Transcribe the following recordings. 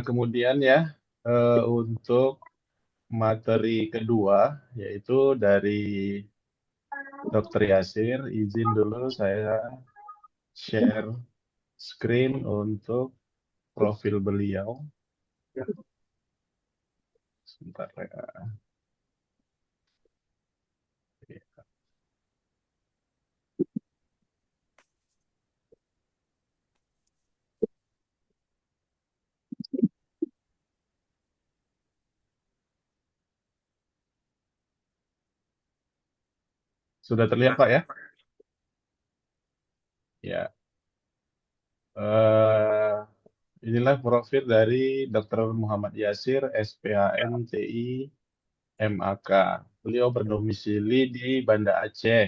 Kemudian ya, untuk materi kedua, yaitu dari Dr. Yasir, izin dulu saya share screen untuk profil beliau. Sebentar ya. Sudah terlihat Pak ya? Ya. Eh, inilah profil dari Dr. Muhammad Yasir, SPHM TI MAK. Beliau berdomisili di Banda Aceh.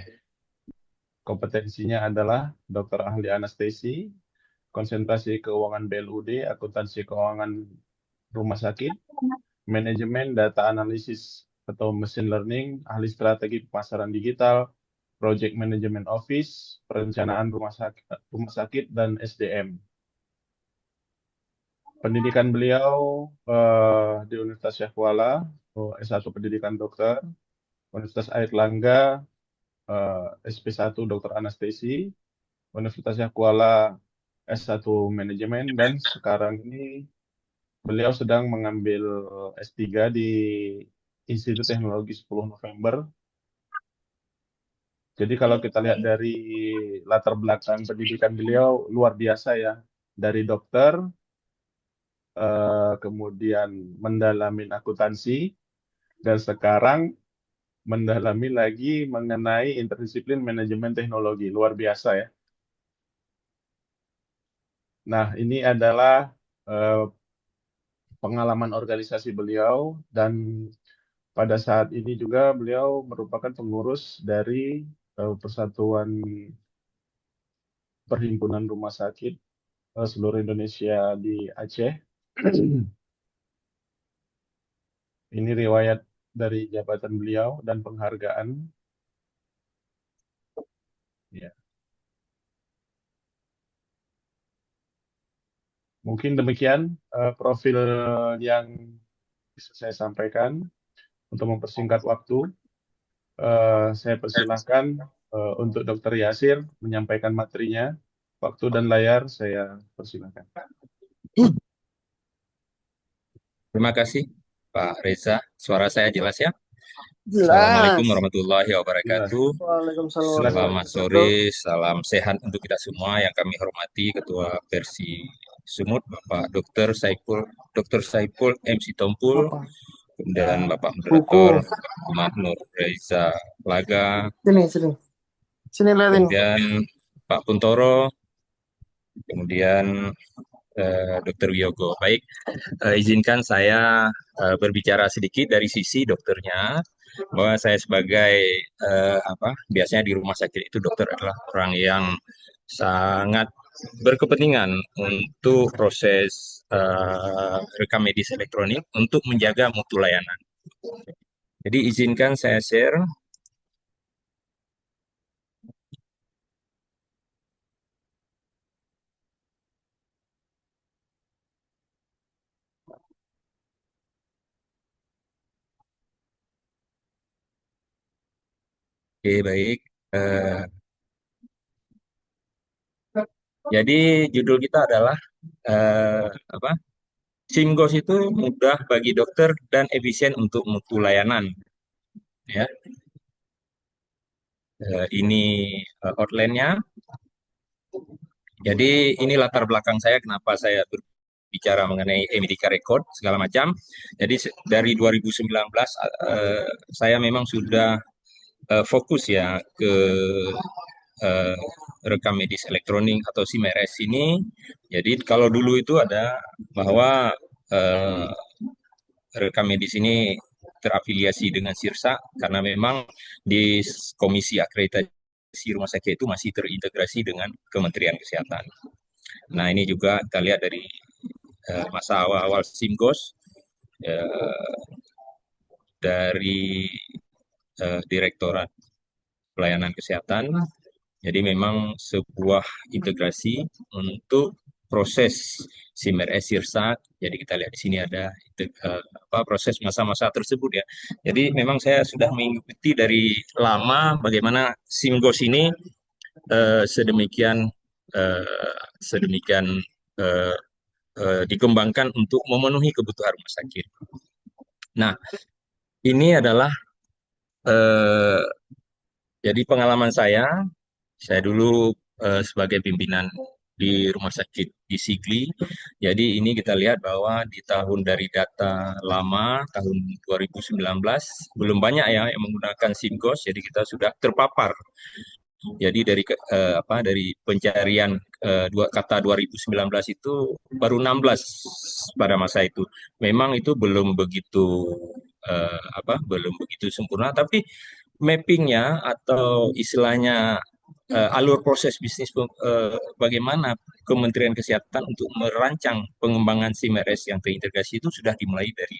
Kompetensinya adalah dokter ahli anestesi, konsentrasi keuangan BLUD, akuntansi keuangan rumah sakit, manajemen data analisis atau machine learning, ahli strategi pemasaran digital, project management office, perencanaan rumah sakit dan SDM. Pendidikan beliau di Universitas Syah Kuala, S1 Pendidikan Dokter, Universitas Airlangga, SP1 Dokter Anestesi, Universitas Syah Kuala S1 Manajemen, dan sekarang ini beliau sedang mengambil S3 di Institut Teknologi 10 November. Jadi kalau kita lihat dari latar belakang pendidikan beliau luar biasa ya. Dari dokter, kemudian mendalami akuntansi, dan sekarang mendalami lagi mengenai interdisiplin manajemen teknologi. Luar biasa ya. Nah, ini adalah eh, pengalaman organisasi beliau, dan pada saat ini juga beliau merupakan pengurus dari Persatuan Perhimpunan Rumah Sakit seluruh Indonesia di Aceh. Ini riwayat dari jabatan beliau dan penghargaan. Ya. Mungkin demikian profil yang bisa saya sampaikan. Untuk mempersingkat waktu, saya persilahkan untuk Dr. Yasir menyampaikan materinya. Waktu dan layar saya persilahkan. Terima kasih, Pak Reza. Suara saya jelas ya? Assalamualaikum Jelas. warahmatullahi Jelas. wabarakatuh. Waalaikumsalam Silakan. Selamat warahmatullahi wabarakatuh. sore, salam sehat untuk kita semua yang kami hormati Ketua Versi Sumut, Bapak Dr. Saipul MC Tompul, Apa? kemudian Bapak Buku. Moderator Ahmad Nur Reza Laga, Sini, sini. Sini liatin. kemudian Pak Puntoro, kemudian Dr. Wiyogo. Baik, izinkan saya berbicara sedikit dari sisi dokternya, bahwa saya sebagai biasanya di rumah sakit itu dokter adalah orang yang sangat berkepentingan untuk proses rekam medis elektronik untuk menjaga mutu layanan. Jadi izinkan saya share. Oke, baik. Eh, jadi judul kita adalah eh, apa? Simgos itu mudah bagi dokter dan efisien untuk mutu layanan. Ya, ini outline-nya. Jadi ini latar belakang saya kenapa saya berbicara mengenai Medica Record segala macam. Jadi dari 2019 saya memang sudah fokus ya ke eh, rekam medis elektronik atau SIM-RS ini. Jadi kalau dulu itu ada bahwa eh, rekam medis ini terafiliasi dengan Sirsa karena memang di Komisi Akreditasi Rumah Sakit itu masih terintegrasi dengan Kementerian Kesehatan. Nah, ini juga kita lihat dari masa awal-awal SIMGOS eh, dari Direktorat Pelayanan Kesehatan. Jadi memang sebuah integrasi untuk proses SIM-RS Sirsak. Jadi kita lihat di sini ada proses masa-masa tersebut ya. Jadi memang saya sudah mengikuti dari lama bagaimana SIMGOS ini sedemikian sedemikian eh, dikembangkan untuk memenuhi kebutuhan rumah sakit. Nah, ini adalah eh, jadi pengalaman saya dulu sebagai pimpinan di rumah sakit di Sigli. Jadi ini kita lihat bahwa di tahun dari data lama tahun 2019 belum banyak ya yang menggunakan SIMGOS. Jadi kita sudah terpapar. Jadi dari pencarian kata 2019 itu baru 16 pada masa itu. Memang itu belum begitu sempurna, tapi mappingnya atau istilahnya alur proses bisnis bagaimana Kementerian Kesehatan untuk merancang pengembangan SIM-RS yang terintegrasi itu sudah dimulai dari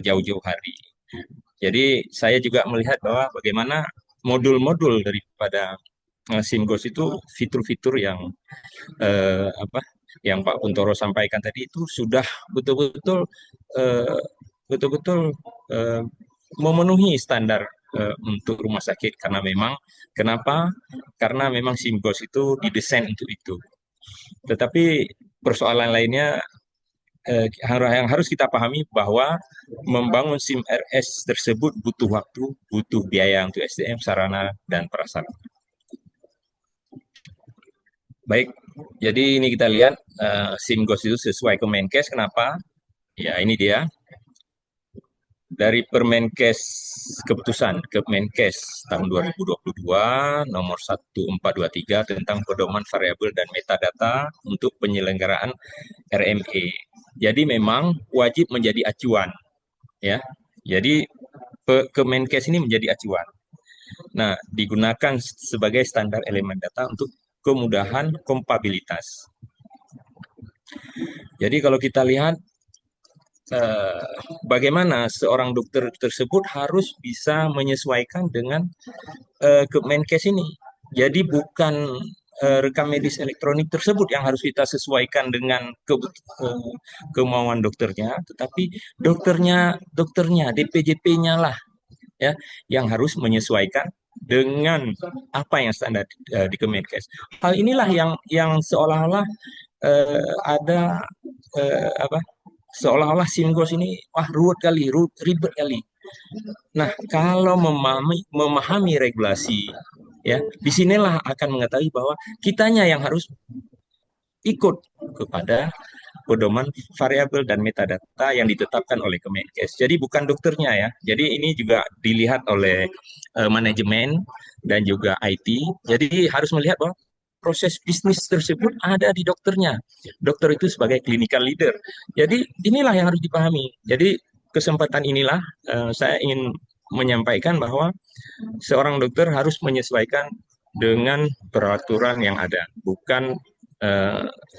jauh-jauh hari. Jadi saya juga melihat bahwa bagaimana modul-modul daripada SIMGOS itu fitur-fitur yang Pak Kuntoro sampaikan tadi itu sudah betul-betul eh, betul-betul eh, memenuhi standar untuk rumah sakit karena memang kenapa? Karena memang SIMGOS itu didesain untuk itu. Tetapi persoalan lainnya yang harus kita pahami bahwa membangun SIM-RS tersebut butuh waktu, butuh biaya untuk SDM, sarana, dan prasarana. Baik, jadi ini kita lihat SIMGOS itu sesuai Kemenkes. Kenapa? Ya, ini dia. Dari Permenkes, keputusan Kemenkes tahun 2022 nomor 1423 tentang pedoman variabel dan metadata untuk penyelenggaraan RME. Jadi memang wajib menjadi acuan, ya. Jadi Kemenkes ini menjadi acuan. Nah, digunakan sebagai standar elemen data untuk kemudahan kompabilitas. Jadi kalau kita lihat bagaimana seorang dokter tersebut harus bisa menyesuaikan dengan Kemenkes ini. Jadi bukan rekam medis elektronik tersebut yang harus kita sesuaikan dengan kemauan dokternya, tetapi dokternya DPJP-nya lah ya yang harus menyesuaikan dengan apa yang standar di Kemenkes. Hal inilah yang seolah-olah ada apa seolah-olah SIMGOS ini wah ribet kali. Nah, kalau memahami regulasi ya, disinilah akan mengetahui bahwa kitanya yang harus ikut kepada pedoman variabel dan metadata yang ditetapkan oleh Kemenkes. Jadi bukan dokternya ya. Jadi ini juga dilihat oleh manajemen dan juga IT. Jadi harus melihat bahwa proses bisnis tersebut ada di dokternya. Dokter itu sebagai clinical leader. Jadi inilah yang harus dipahami. Jadi kesempatan inilah saya ingin menyampaikan bahwa seorang dokter harus menyesuaikan dengan peraturan yang ada, bukan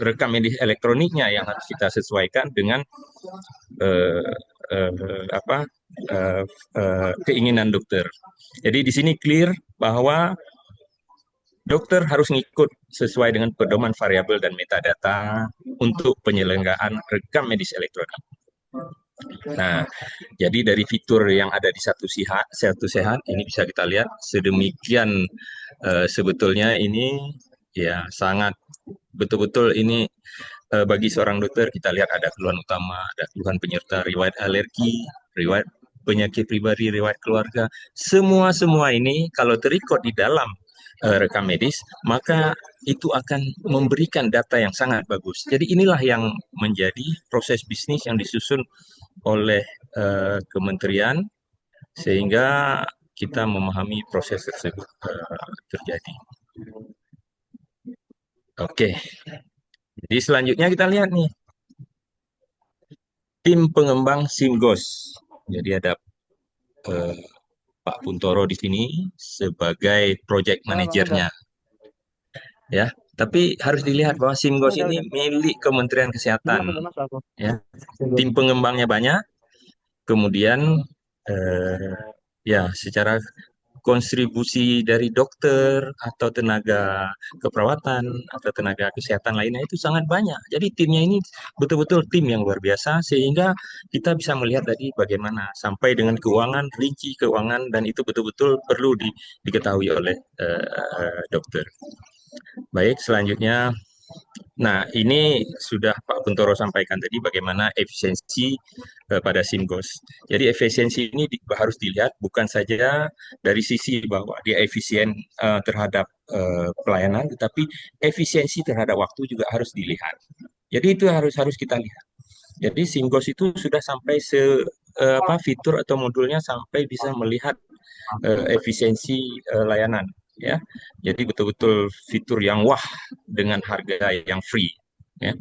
rekam medis elektroniknya yang harus kita sesuaikan dengan uh, keinginan dokter. Jadi di sini clear bahwa dokter harus ngikut sesuai dengan pedoman variabel dan metadata untuk penyelenggaraan rekam medis elektronik. Nah, jadi dari fitur yang ada di satu sehat ini bisa kita lihat sedemikian sebetulnya ini ya sangat betul-betul ini bagi seorang dokter kita lihat ada keluhan utama, ada keluhan penyerta, riwayat alergi, riwayat penyakit pribadi, riwayat keluarga. Semua ini kalau terikut di dalam rekam medis, maka itu akan memberikan data yang sangat bagus. Jadi inilah yang menjadi proses bisnis yang disusun oleh kementerian sehingga kita memahami proses tersebut terjadi. Oke. Jadi selanjutnya kita lihat nih tim pengembang SIMGOS. Jadi ada Pak Kuntoro di sini sebagai project manajernya. Ya, tapi harus dilihat bahwa SIMGOS ini milik Kementerian Kesehatan. Ya, tim pengembangnya banyak. Kemudian ya secara kontribusi dari dokter atau tenaga keperawatan atau tenaga kesehatan lainnya itu sangat banyak. Jadi timnya ini betul-betul tim yang luar biasa sehingga kita bisa melihat tadi bagaimana sampai dengan keuangan, rinci keuangan dan itu betul-betul perlu diketahui oleh dokter. Baik, selanjutnya. Nah, ini sudah Pak Kuntoro sampaikan tadi bagaimana efisiensi pada SIMGOS. Jadi efisiensi ini harus dilihat bukan saja dari sisi bahwa dia efisien terhadap pelayanan, tetapi efisiensi terhadap waktu juga harus dilihat. Jadi itu harus kita lihat. Jadi SIMGOS itu sudah sampai fitur atau modulnya sampai bisa melihat efisiensi layanan, ya. Jadi betul-betul fitur yang wah dengan harga yang free, ya.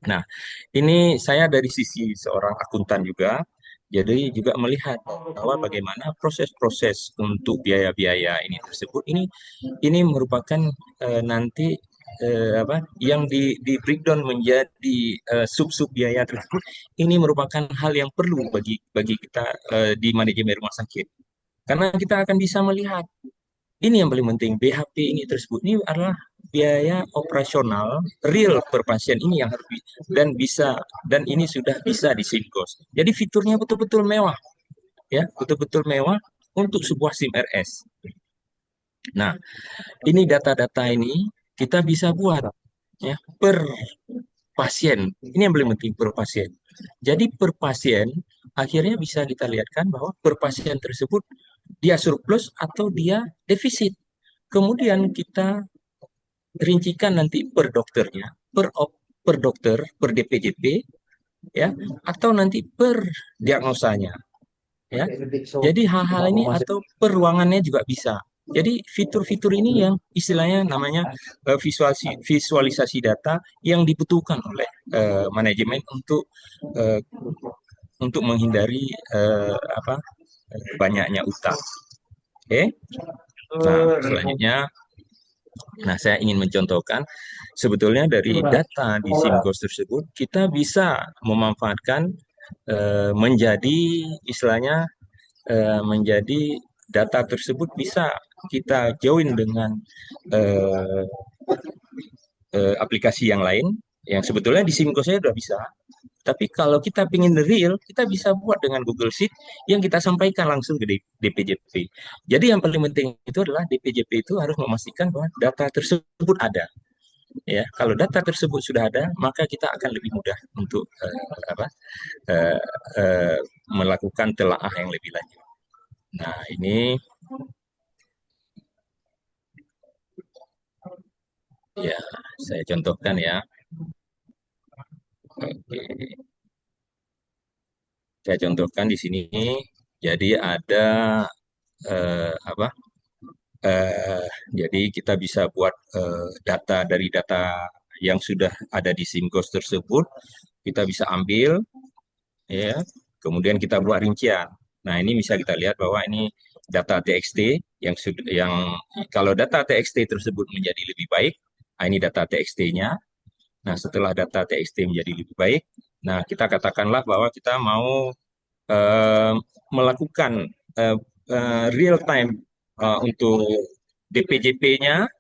Nah, ini saya dari sisi seorang akuntan juga, jadi juga melihat bahwa bagaimana proses-proses untuk biaya-biaya ini tersebut ini merupakan nanti yang di breakdown menjadi sub-sub biaya tersebut ini merupakan hal yang perlu bagi kita di manajemen rumah sakit. Karena kita akan bisa melihat, ini yang paling penting, BHP ini tersebut, ini adalah biaya operasional real per pasien ini yang harus dan ini sudah bisa disingkos. Jadi fiturnya betul-betul mewah, ya, betul-betul mewah untuk sebuah SIM RS. Nah, ini data-data ini kita bisa buat, ya, per pasien. Ini yang paling penting, per pasien. Jadi per pasien akhirnya bisa kita lihatkan bahwa per pasien tersebut dia surplus atau dia defisit. Kemudian kita rincikan nanti per dokternya, per dokter, per DPJP, ya, atau nanti per diagnosanya, ya. Jadi hal-hal ini atau per ruangannya juga bisa. Jadi fitur-fitur ini yang istilahnya namanya visualisasi data yang dibutuhkan oleh manajemen uh, untuk menghindari banyaknya utang. Oke. Nah, selanjutnya, saya ingin mencontohkan sebetulnya dari data di SIMGOS tersebut kita bisa memanfaatkan menjadi istilahnya menjadi data tersebut bisa kita join dengan aplikasi yang lain yang sebetulnya di SIMGOS saya sudah bisa. Tapi kalau kita ingin real, kita bisa buat dengan Google Sheet yang kita sampaikan langsung ke DPJP. Jadi yang paling penting itu adalah DPJP itu harus memastikan bahwa data tersebut ada. Ya, kalau data tersebut sudah ada, maka kita akan lebih mudah untuk melakukan telaah yang lebih lanjut. Nah, ini ya saya contohkan ya. Oke. Saya contohkan di sini. Jadi ada jadi kita bisa buat data dari data yang sudah ada di SIMGOS tersebut, kita bisa ambil, ya, kemudian kita buat rincian. Nah, ini bisa kita lihat bahwa ini data TXT yang kalau data TXT tersebut menjadi lebih baik, ini data TXT-nya. Nah, setelah data TXT menjadi lebih baik, nah kita katakanlah bahwa kita mau melakukan real time untuk DPJP-nya,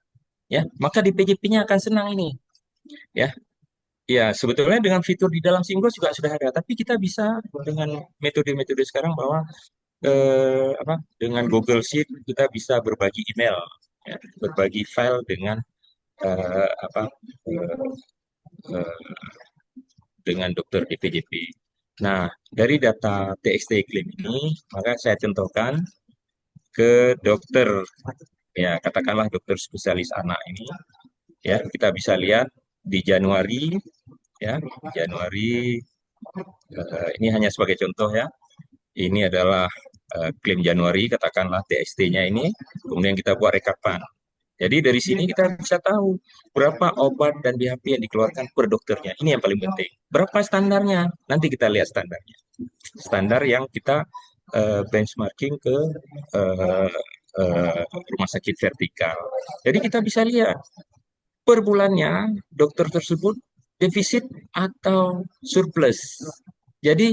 ya, maka DPJP-nya akan senang ini, ya. Ya, sebetulnya dengan fitur di dalam SIMGOS juga sudah ada, tapi kita bisa dengan metode-metode sekarang bahwa dengan Google Sheet kita bisa berbagi email, ya, berbagi file dengan eh, apa eh, eh, dengan dokter DPJP. Nah, dari data TXT claim ini, maka saya contohkan ke dokter, ya, katakanlah dokter spesialis anak ini, ya, kita bisa lihat di Januari, ya, Januari, ini hanya sebagai contoh ya, ini adalah klaim Januari, katakanlah TXT-nya ini, kemudian kita buat rekapan. Jadi dari sini kita bisa tahu berapa obat dan BHP yang dikeluarkan per dokternya. Ini yang paling penting. Berapa standarnya? Nanti kita lihat standarnya. Standar yang kita benchmarking ke rumah sakit vertikal. Jadi kita bisa lihat per bulannya dokter tersebut defisit atau surplus. Jadi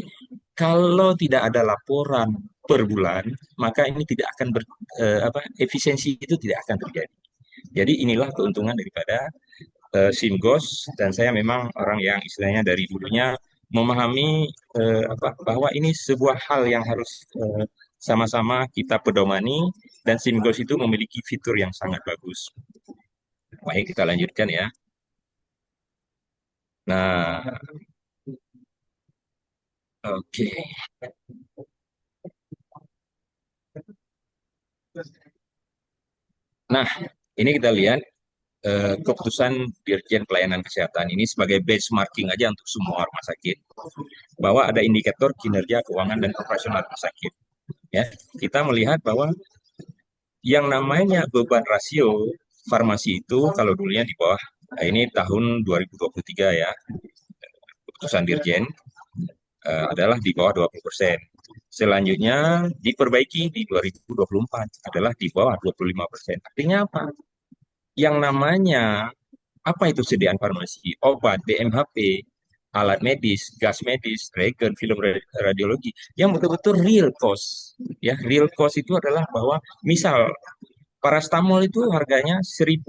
kalau tidak ada laporan per bulan, maka ini tidak akan efisiensi itu tidak akan terjadi. Jadi inilah keuntungan daripada Simgos, dan saya memang orang yang istilahnya dari dulunya memahami bahwa ini sebuah hal yang harus sama-sama kita pedomani, dan Simgos itu memiliki fitur yang sangat bagus. Baik, kita lanjutkan ya. Nah, oke. Nah, ini kita lihat keputusan Dirjen Pelayanan Kesehatan ini sebagai benchmarking aja untuk semua rumah sakit, bahwa ada indikator kinerja keuangan dan operasional rumah sakit. Ya, kita melihat bahwa yang namanya beban rasio farmasi itu kalau dulunya di bawah, ini tahun 2023 ya, keputusan Dirjen adalah di bawah 20%. Selanjutnya diperbaiki di 2024 adalah di bawah 25%. Artinya apa? Yang namanya apa itu sediaan farmasi, obat, BMHP, alat medis, gas medis, regen, film radiologi, yang betul-betul real cost. Ya, real cost itu adalah bahwa misal parastamol itu harganya 1.000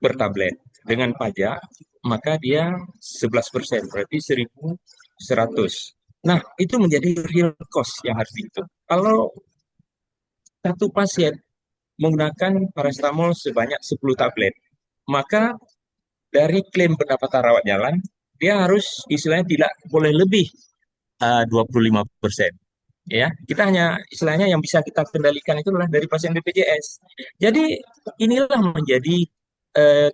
per tablet. Dengan pajak, maka dia 11%, berarti 1.100. Nah, itu menjadi real cost yang harus dihitung. Kalau satu pasien menggunakan parastamol sebanyak 10 tablet, maka dari klaim pendapatan rawat jalan, dia harus istilahnya tidak boleh lebih 25%. Ya, kita hanya istilahnya yang bisa kita kendalikan itu adalah dari pasien BPJS. Jadi inilah menjadi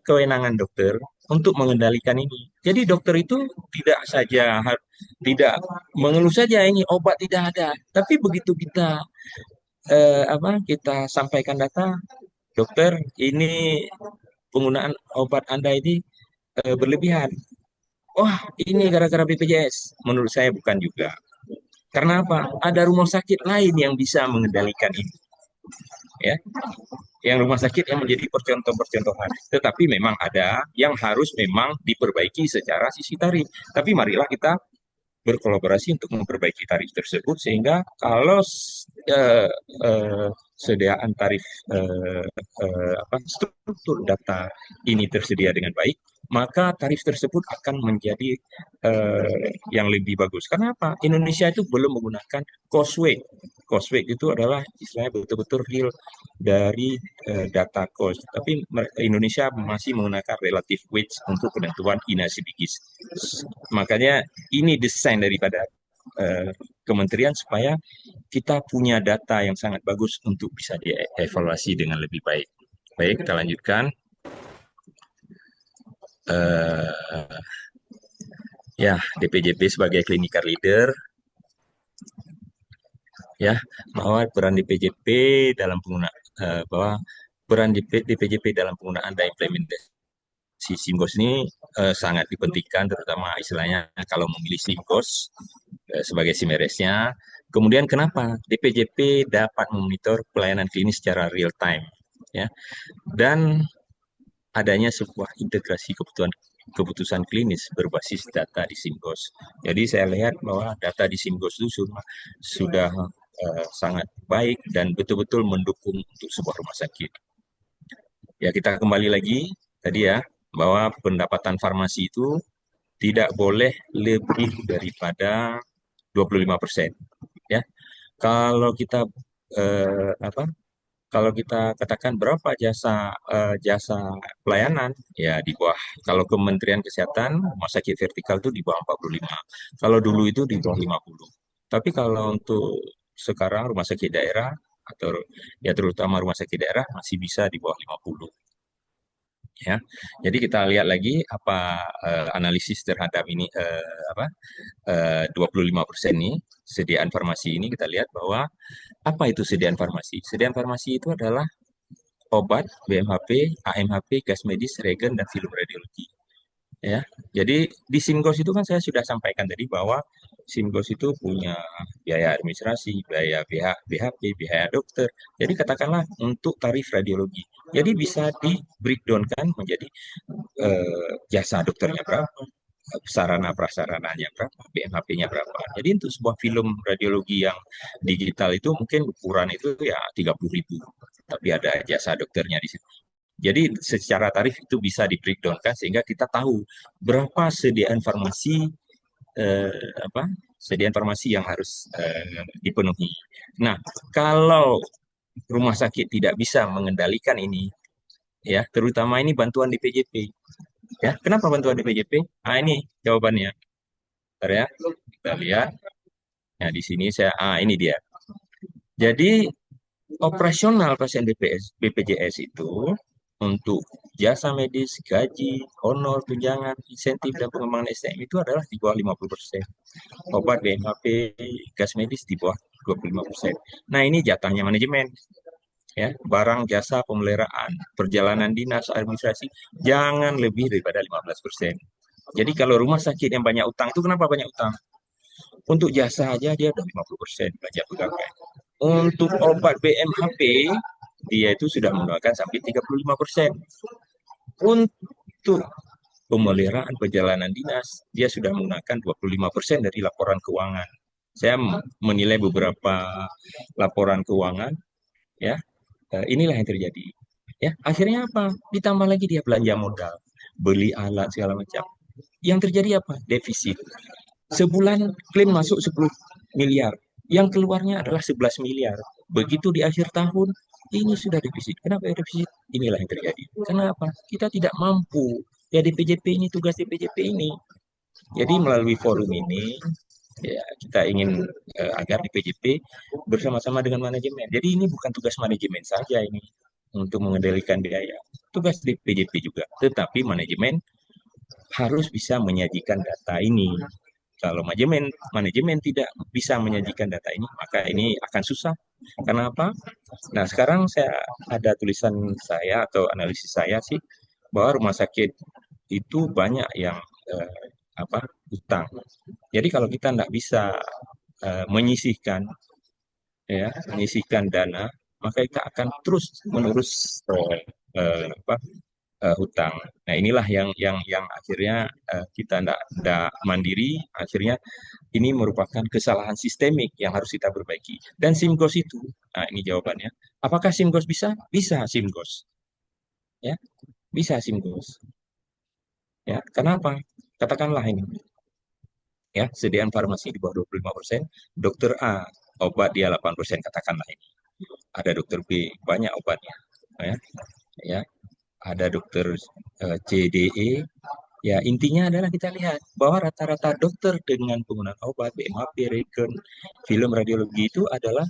kewenangan dokter untuk mengendalikan ini. Jadi dokter itu tidak saja tidak mengeluh saja ini obat tidak ada, tapi begitu kita kita sampaikan data, dokter ini penggunaan obat Anda ini berlebihan. Wah, ini gara-gara BPJS. Menurut saya bukan juga. Karena apa? Ada rumah sakit lain yang bisa mengendalikan ini. Ya, yang rumah sakit yang menjadi percontohan. Tetapi memang ada yang harus memang diperbaiki secara sisi tarif. Tapi marilah kita berkolaborasi untuk memperbaiki tarif tersebut sehingga kalau eh, sediaan tarif struktur data ini tersedia dengan baik, maka tarif tersebut akan menjadi yang lebih bagus. Karena apa? Indonesia itu belum menggunakan cost weight. Cost weight itu adalah istilahnya betul-betul real dari data cost. Tapi Indonesia masih menggunakan relative weight untuk penentuan inasidigis. Makanya ini desain daripada kementerian supaya kita punya data yang sangat bagus untuk bisa dievaluasi dengan lebih baik. Baik, kita lanjutkan. Ya, DPJP sebagai clinical leader, ya, bahwa peran DPJP dalam penggunaan bahwa peran DPJP dalam penggunaan dan implementasi SIMGOS ini sangat dipentingkan, terutama istilahnya kalau memilih SIMGOS sebagai SIMERES-nya. Kemudian kenapa DPJP dapat memonitor pelayanan klinis secara real time, ya, dan adanya sebuah integrasi keputusan klinis berbasis data di SIMGOS. Jadi saya lihat bahwa data di SIMGOS itu sudah sangat baik dan betul-betul mendukung untuk sebuah rumah sakit. Ya, kita kembali lagi tadi ya, bahwa pendapatan farmasi itu tidak boleh lebih daripada 25%. Ya, kalau kita kalau kita katakan berapa jasa pelayanan, ya di bawah, kalau Kementerian Kesehatan rumah sakit vertikal itu di bawah 45. Kalau dulu itu di bawah 50. Tapi kalau untuk sekarang rumah sakit daerah atau ya terutama rumah sakit daerah masih bisa di bawah 50. Ya, jadi kita lihat lagi apa analisis terhadap ini 25% ini sediaan farmasi ini, kita lihat bahwa apa itu sediaan farmasi? Sediaan farmasi itu adalah obat, BMHP, AMHP, gas medis, regen, dan film radiologi. Ya, jadi di SIMGOS itu kan saya sudah sampaikan tadi bahwa SIMGOS itu punya biaya administrasi, biaya BHP, biaya dokter. Jadi katakanlah untuk tarif radiologi. Jadi bisa di breakdown kan menjadi jasa dokternya berapa, sarana prasarananya berapa, BMHP-nya berapa. Jadi untuk sebuah film radiologi yang digital itu mungkin ukuran itu ya 30.000, tapi ada jasa dokternya di situ. Jadi secara tarif itu bisa di breakdown kan sehingga kita tahu berapa sediaan farmasi apa sediaan farmasi yang harus dipenuhi. Nah, kalau rumah sakit tidak bisa mengendalikan ini, ya terutama ini bantuan DPJP. Ya, kenapa bantuan DPJP? Ah ini jawabannya. Bentar ya, kita lihat. Nah di sini ini dia. Jadi operasional pasien BPJS itu untuk jasa medis, gaji, honor, tunjangan, insentif, dan pengembangan SDM itu adalah di bawah 50%. Obat, BMHP, gas medis di bawah 25%. Nah ini jatahnya manajemen. Ya, barang, jasa, pemeliharaan, perjalanan dinas, administrasi, jangan lebih daripada 15%. Jadi kalau rumah sakit yang banyak utang itu kenapa banyak utang? Untuk jasa aja dia udah 50% belanja pegawai. Untuk obat BMHP, dia itu sudah menggunakan sampai 35%. Untuk pemeliharaan perjalanan dinas, dia sudah menggunakan 25% dari laporan keuangan. Saya menilai beberapa laporan keuangan, ya, inilah yang terjadi. Ya, akhirnya apa? Ditambah lagi dia belanja modal, beli alat segala macam. Yang terjadi apa? Defisit. Sebulan klaim masuk 10 miliar, yang keluarnya adalah 11 miliar. Begitu di akhir tahun, ini sudah defisit. Kenapa ya defisit? Inilah yang terjadi. Kenapa? Kita tidak mampu. Ya DPJP ini, tugas DPJP ini. Jadi melalui forum ini, ya kita ingin agar DPJP bersama-sama dengan manajemen. Jadi ini bukan tugas manajemen saja ini untuk mengendalikan biaya. Tugas DPJP juga. Tetapi manajemen harus bisa menyajikan data ini. Kalau manajemen tidak bisa menyajikan data ini, maka ini akan susah. Kenapa? Nah, sekarang saya ada tulisan saya atau analisis saya sih bahwa rumah sakit itu banyak yang utang. Jadi kalau kita tidak bisa menyisihkan dana, maka kita akan terus menerus hutang. Nah, inilah yang akhirnya kita tidak mandiri, akhirnya ini merupakan kesalahan sistemik yang harus kita perbaiki. Dan SIMGOS itu, nah ini jawabannya. Apakah SIMGOS bisa? Bisa SIMGOS. Ya, bisa SIMGOS. Ya, kenapa? Katakanlah ini. Ya, sediaan farmasi di bawah 25%, dokter A obat dia 8%, katakanlah ini. Ada dokter B banyak obatnya. Ya, ada dokter CDE. Ya, intinya adalah kita lihat bahwa rata-rata dokter dengan penggunaan obat, BMHP, regen, film radiologi itu adalah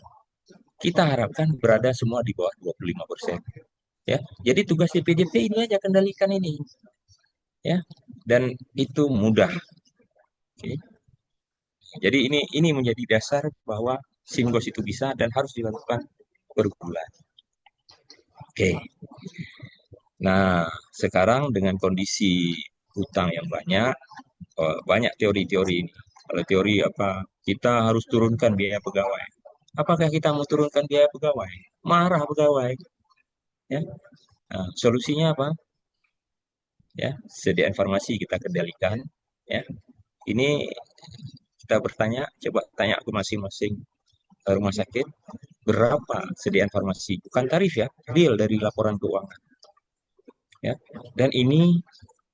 kita harapkan berada semua di bawah 25%. Ya, jadi tugas DPJP ini aja kendalikan ini. Ya, dan itu mudah. Oke. Jadi ini menjadi dasar bahwa SIMGOS itu bisa dan harus dilakukan per bulan. Oke. Nah, sekarang dengan kondisi hutang yang banyak teori-teori ini. Kalau teori apa? Kita harus turunkan biaya pegawai. Apakah kita mau turunkan biaya pegawai? Marah pegawai. Ya. Nah, solusinya apa? Ya, sediaan farmasi kita kendalikan. Ya, ini kita bertanya, coba tanya ke masing-masing rumah sakit, berapa sediaan farmasi? Bukan tarif ya, real dari laporan keuangan. Ya, dan ini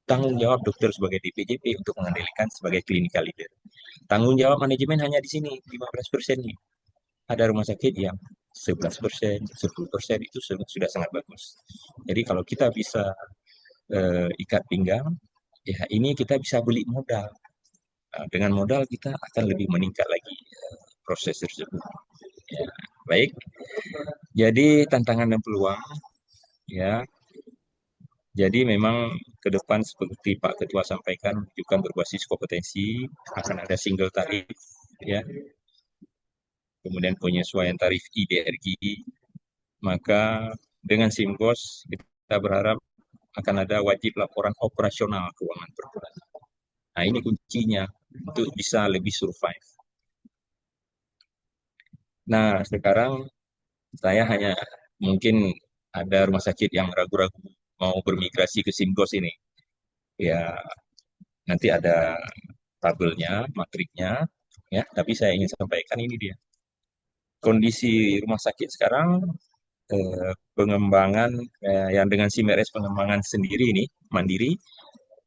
tanggung jawab dokter sebagai DPJP untuk mengendalikan sebagai clinical leader. Tanggung jawab manajemen hanya di sini 15% nih. Ada rumah sakit yang 11%, 10% itu sudah sangat bagus. Jadi kalau kita bisa ikat pinggang, ya ini kita bisa beli modal. Nah, dengan modal kita akan lebih meningkat lagi proses tersebut. Ya, baik. Jadi tantangan dan peluang, ya. Jadi memang ke depan seperti Pak Ketua sampaikan, menunjukkan berbasis kompetensi, akan ada single tarif, ya. Kemudian penyesuaian tarif IDRG, maka dengan SIMGOS kita berharap akan ada wajib laporan operasional keuangan per bulan. Nah ini kuncinya untuk bisa lebih survive. Nah sekarang saya hanya mungkin ada rumah sakit yang ragu-ragu mau bermigrasi ke SIMGOS ini. Ya Nanti ada tabelnya, matriknya, ya. Tapi saya ingin sampaikan ini dia. Kondisi rumah sakit sekarang, pengembangan yang dengan SIMRS pengembangan sendiri ini, mandiri,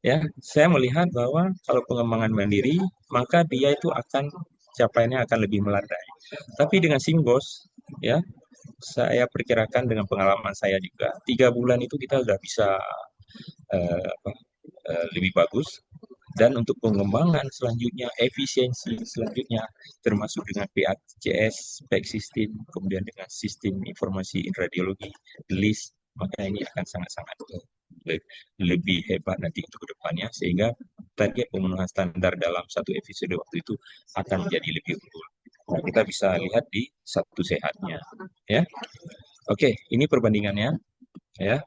ya, saya melihat bahwa kalau pengembangan mandiri, maka dia itu akan capaiannya akan lebih melandai. Tapi dengan SIMGOS, ya, saya perkirakan dengan pengalaman saya juga, 3 bulan itu kita sudah bisa apa, lebih bagus. Dan untuk pengembangan selanjutnya, efisiensi selanjutnya, termasuk dengan PACS, PAC System, kemudian dengan sistem informasi radiologi, LIS, maka ini akan sangat-sangat lebih hebat nanti untuk kedepannya, sehingga target pemenuhan standar dalam satu episode waktu itu akan menjadi lebih unggul. Nah, kita bisa lihat di satu sehatnya, ya. Oke, ini perbandingannya, ya,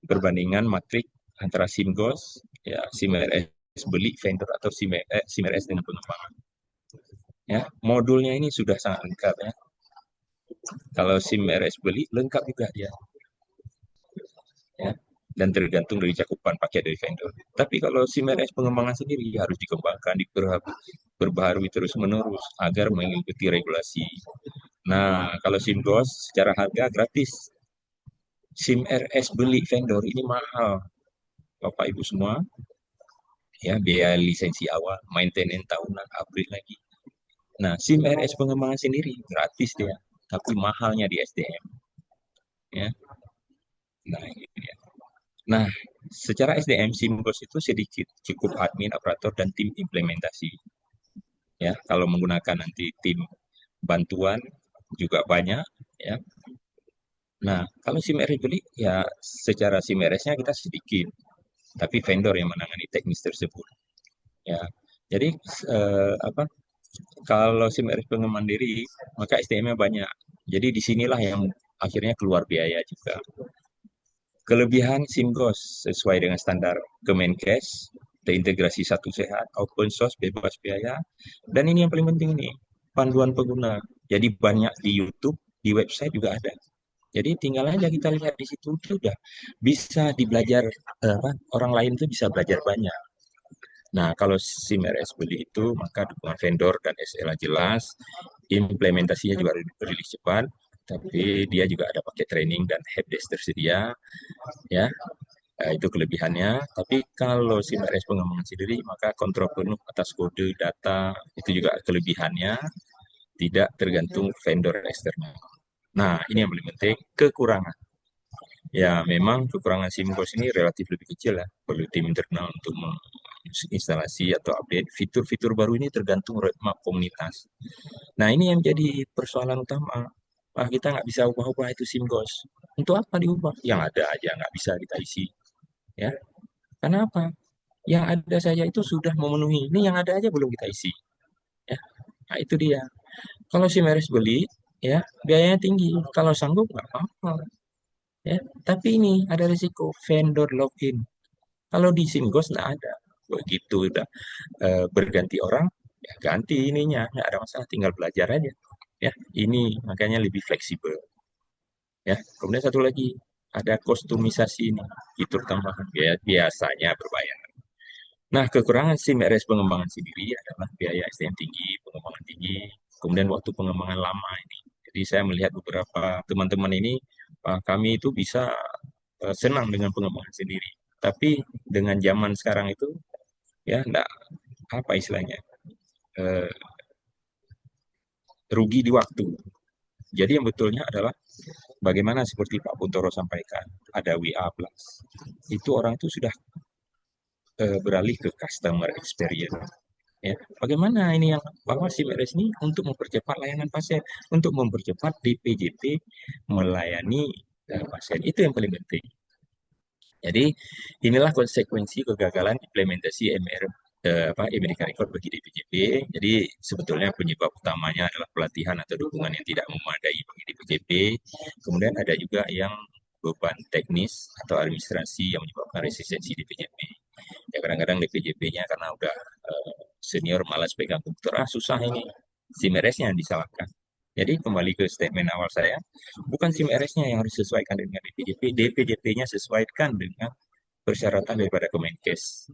perbandingan matrik antara SIMGOS, ya, SIMRS beli vendor atau SIMRS dengan pengembangan. Ya, modulnya ini sudah sangat lengkap, ya. Kalau SIMRS beli lengkap juga dia, ya. Dan tergantung dari cakupan paket dari vendor. Tapi kalau SIMRS pengembangan sendiri harus dikembangkan, diperbaharui terus-menerus agar mengikuti regulasi. Nah, kalau SIMGOS secara harga gratis. SIMRS beli vendor ini mahal, Bapak Ibu semua. Ya, biaya lisensi awal, maintenance tahunan, upgrade lagi. Nah, SIMRS pengembangan sendiri gratis dia, tapi mahalnya di SDM. Ya, nah ini dia. Nah, secara SDM SIMGOS itu sedikit cukup admin, operator, dan tim implementasi. Ya, kalau menggunakan nanti tim bantuan juga banyak. Ya. Nah, kalau SIMRS beli, ya secara SIMRS-nya kita sedikit, tapi vendor yang menangani teknis tersebut. Ya, jadi apa? Kalau SIMRS pengembangan mandiri, maka SDM-nya banyak. Jadi disinilah yang akhirnya keluar biaya juga. Kelebihan SIMGOS sesuai dengan standar Kemenkes, terintegrasi satu sehat, open source, bebas biaya, dan ini yang paling penting ini, panduan pengguna. Jadi banyak di YouTube, di website juga ada. Jadi tinggal aja kita lihat di situ sudah bisa dibelajar, orang lain tuh bisa belajar banyak. Nah, kalau SIMRS beli itu, maka dukungan vendor dan SLA jelas, implementasinya juga rilis cepat, tapi dia juga ada paket training dan helpdesk tersedia, ya. Itu kelebihannya. Tapi kalau SIMRS pengembangan sendiri, maka kontrol penuh atas kode data, itu juga kelebihannya, tidak tergantung vendor eksternal. Nah, ini yang paling penting, kekurangan. Ya, memang kekurangan SIMGOS ini relatif lebih kecil ya. Perlu tim internal untuk menginstalasi atau update. Fitur-fitur baru ini tergantung roadmap komunitas. Nah, ini yang menjadi persoalan utama. Kita nggak bisa ubah-ubah itu SIMGOS. Untuk apa diubah? Yang ada aja nggak bisa kita isi. Ya, karena apa? Yang ada saja itu sudah memenuhi. Ini yang ada aja belum kita isi. Ya, nah itu dia. Kalau SIMRS beli, ya biayanya tinggi. Kalau sanggup nggak apa-apa. Ya, tapi ini ada risiko vendor login. Kalau di SIMGOS nggak ada. Begitu udah berganti orang, ya ganti ininya, nggak ada masalah, tinggal belajar aja. Ya, ini makanya lebih fleksibel. Ya, kemudian satu lagi ada kostumisasi ini, fitur tambahan biasanya berbayar. Nah, kekurangan SIMRS pengembangan sendiri adalah biaya SDM tinggi, pengembangan tinggi, kemudian waktu pengembangan lama ini. Jadi saya melihat beberapa teman-teman ini, kami itu bisa senang dengan pengembangan sendiri. Tapi dengan zaman sekarang itu, ya enggak, apa istilahnya, eh, rugi di waktu. Jadi yang betulnya adalah bagaimana seperti Pak Puntoro sampaikan, ada WA Plus. Itu orang itu sudah beralih ke customer experience. Ya, bagaimana ini yang bahwa SIMRS ini untuk mempercepat layanan pasien, untuk mempercepat DPJP melayani pasien, itu yang paling penting. Jadi inilah konsekuensi kegagalan implementasi American Record bagi DPJP. Jadi sebetulnya penyebab utamanya adalah pelatihan atau dukungan yang tidak memadai bagi DPJP. Kemudian ada juga yang beban teknis atau administrasi yang menyebabkan resistensi DPJP. Ya kadang-kadang DPJP-nya karena udah senior malas pegang komputer, susah ini. SIMRS-nya yang disalahkan. Jadi kembali ke statement awal saya, bukan SIMRS-nya yang harus disesuaikan dengan DPJP, DPJP-nya sesuaikan dengan persyaratan daripada Kemenkes.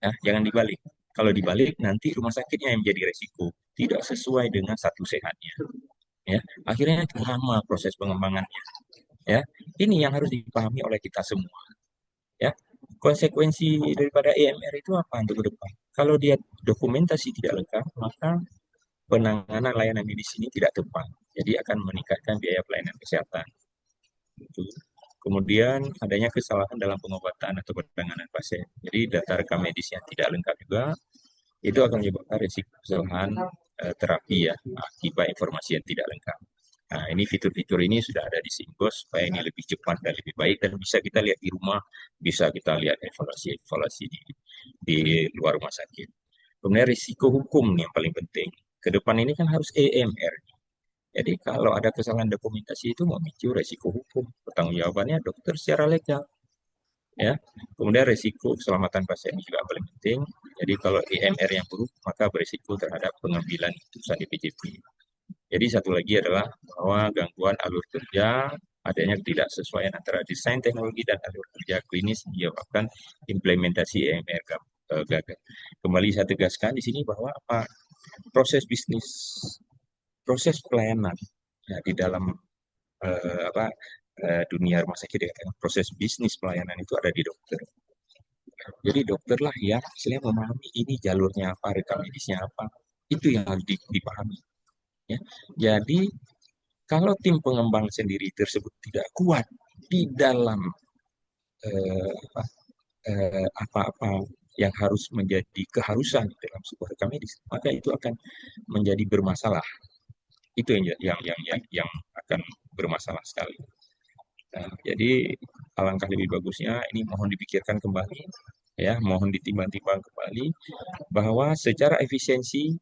Ya, jangan dibalik. Kalau dibalik nanti rumah sakitnya yang menjadi resiko, tidak sesuai dengan satu sehatnya. Ya, akhirnya lama proses pengembangannya. Ya, ini yang harus dipahami oleh kita semua. Ya, konsekuensi daripada EMR itu apa untuk ke depan? Kalau dia dokumentasi tidak lengkap, maka penanganan layanan medis ini tidak tepat. Jadi akan meningkatkan biaya pelayanan kesehatan. Itu. Kemudian adanya kesalahan dalam pengobatan atau penanganan pasien. Jadi data rekam medis yang tidak lengkap juga itu akan menyebabkan risiko kesalahan terapi ya akibat informasi yang tidak lengkap. Nah, ini fitur-fitur ini sudah ada di Singgos supaya ini lebih cepat dan lebih baik dan bisa kita lihat di rumah, bisa kita lihat evaluasi-evaluasi di luar rumah sakit. Kemudian risiko hukum nih yang paling penting. Ke depan ini kan harus EMR. Jadi kalau ada kesalahan dokumentasi itu memicu resiko hukum. Pertanggungjawabannya dokter secara legal. Ya. Kemudian resiko keselamatan pasien juga paling penting. Jadi kalau EMR yang buruk maka berisiko terhadap pengambilan keputusan di PJP. Jadi satu lagi adalah bahwa gangguan alur kerja, adanya ketidaksesuaian antara desain teknologi dan alur kerja klinis menyebabkan implementasi EMR gagal. Kembali saya tegaskan di sini bahwa apa proses bisnis, proses pelayanan ya, di dalam dunia rumah sakit ya, proses bisnis pelayanan itu ada di dokter. Jadi dokterlah yang istilahnya memahami ini jalurnya apa, rekam medisnya apa, itu yang harus dipahami. Ya. Jadi kalau tim pengembang sendiri tersebut tidak kuat di dalam apa-apa yang harus menjadi keharusan dalam sebuah rekam medis, maka itu akan menjadi bermasalah. Itu yang akan bermasalah sekali. Nah, jadi alangkah lebih bagusnya ini mohon dipikirkan kembali, ya, mohon ditimbang-timbang kembali bahwa secara efisiensi,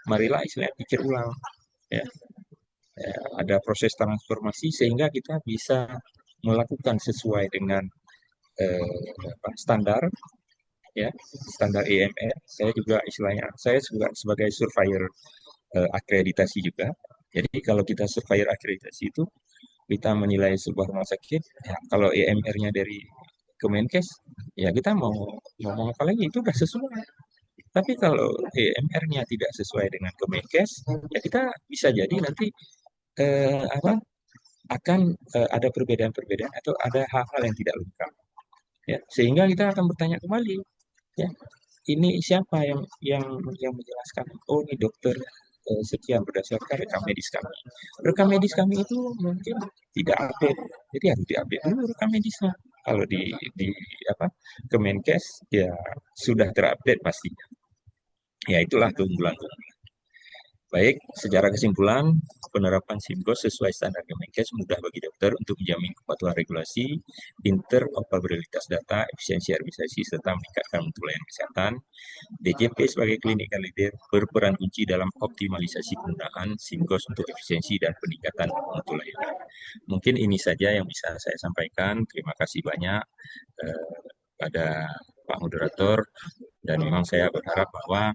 marilah istilahnya pikir ulang, ya. Ada proses transformasi sehingga kita bisa melakukan sesuai dengan standar, ya, standar EMR. Saya juga istilahnya, saya juga sebagai surveyor akreditasi juga. Jadi kalau kita surveyor akreditasi itu kita menilai sebuah rumah sakit, ya, kalau EMR-nya dari Kemenkes, ya kita mau ngomong apa lagi itu sudah sesuai. Tapi kalau EMR-nya tidak sesuai dengan Kemenkes, ya kita bisa jadi nanti akan ada perbedaan-perbedaan atau ada hal-hal yang tidak lengkap. Ya, sehingga kita akan bertanya kembali, ya, ini siapa yang menjelaskan? Oh, ini dokter sekian berdasarkan rekam medis kami. Rekam medis kami itu mungkin tidak update, jadi harus diupdate dulu rekam medisnya. Kalau di Kemenkes ya sudah terupdate pastinya. Ya itulah keunggulan. Baik, secara kesimpulan, penerapan SIMGOS sesuai standar Kemenkes mudah bagi dokter untuk menjamin kepatuhan regulasi, interoperabilitas data, efisiensi administrasi, serta meningkatkan mutu layanan kesehatan. DJP sebagai clinical leader berperan kunci dalam optimalisasi penggunaan SIMGOS untuk efisiensi dan peningkatan mutu layanan. Mungkin ini saja yang bisa saya sampaikan. Terima kasih banyak pada Pak Moderator, dan memang saya berharap bahwa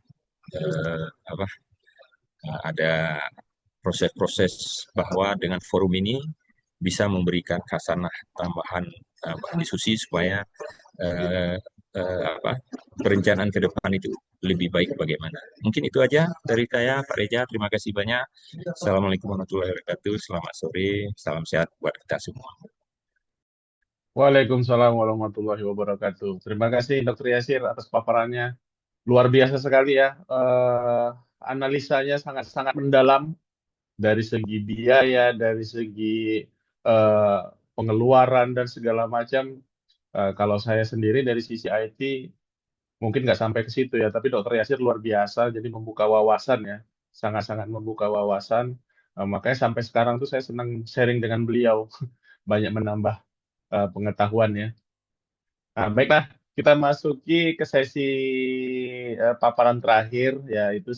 ada proses-proses bahwa dengan forum ini bisa memberikan khasanah tambahan diskusi supaya perencanaan ke depan itu lebih baik bagaimana. Mungkin itu aja dari saya, Pak Reja. Terima kasih banyak. Assalamualaikum warahmatullahi wabarakatuh. Selamat sore, salam sehat buat kita semua. Waalaikumsalam warahmatullahi wabarakatuh. Terima kasih Dr. Yasir atas paparannya. Luar biasa sekali ya. Analisanya sangat-sangat mendalam dari segi biaya, dari segi pengeluaran dan segala macam. Kalau saya sendiri dari sisi IT mungkin nggak sampai ke situ ya, tapi Dr. Yasir luar biasa, jadi membuka wawasan ya, sangat-sangat membuka wawasan. Makanya sampai sekarang tuh saya senang sharing dengan beliau, banyak menambah pengetahuan ya. Nah, baiklah, kita masuki ke sesi paparan terakhir, yaitu